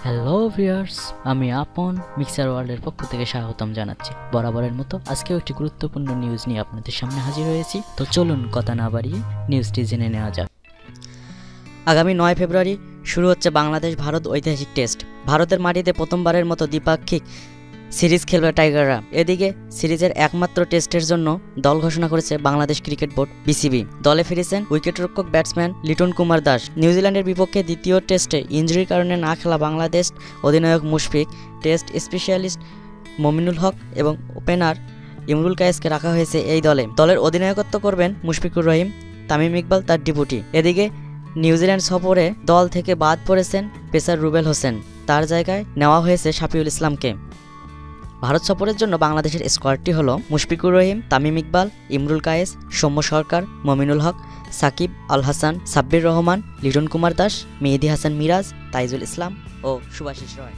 Hello viewers, আমি আপন mixer ওয়ার্ল্ডের পক্ষ থেকে স্বাগতম জানাচ্ছি। বরাবরের মতো আজকেও একটি গুরুত্বপূর্ণ নিউজ নিয়ে আপনাদের সামনে হাজির হয়েছি। তো চলুন কথা না বাড়িয়ে নিউজটি জেনে নেওয়া যাক। আগামী 9 ফেব্রুয়ারি শুরু হচ্ছে বাংলাদেশ ভারত ঐতিহাসিক টেস্ট। ভারতের মাটিতে প্রথমবারের মতো দ্বিপাক্ষিক সিরিজ খেলবে টাইগাররা। এদিকে সিরিজের একমাত্র টেস্টের জন্য দল ঘোষণা করেছে বাংলাদেশ ক্রিকেট বোর্ড বিসিবি। দলে ফিরেছেন উইকেটরক্ষক ব্যাটসম্যান লিটন কুমার দাস। নিউজিল্যান্ডের বিপক্ষে দ্বিতীয় টেস্টে ইনজুরির কারণে না খেলা বাংলাদেশ অধিনায়ক মুশফিক, টেস্ট স্পেশালিস্ট মমিনুল হক এবং ওপেনার ইমরুল কায়েসকে রাখা হয়েছে এই দলে। দলের অধিনায়কত্ব করবেন মুশফিকুর রহিম, তামিম ইকবাল তার ডেপুটি। এদিকে নিউজিল্যান্ড সফরে দল থেকে বাদ পড়েছেন পেসার রুবেল হোসেন, তার জায়গায় নেওয়া হয়েছে শাফিউল ইসলামকে। ভারত সফরের জন্য বাংলাদেশের স্কোয়াডটি হল মুশফিকুর রহিম, তামিম ইকবাল, ইমরুল কায়েস, সৌম্য সরকার, মমিনুল হক, সাকিব আল হাসান, সাব্বির রহমান, লিটন কুমার দাস, মেহেদী হাসান মিরাজ, তাইজুল ইসলাম ও সুভাষিস রয়।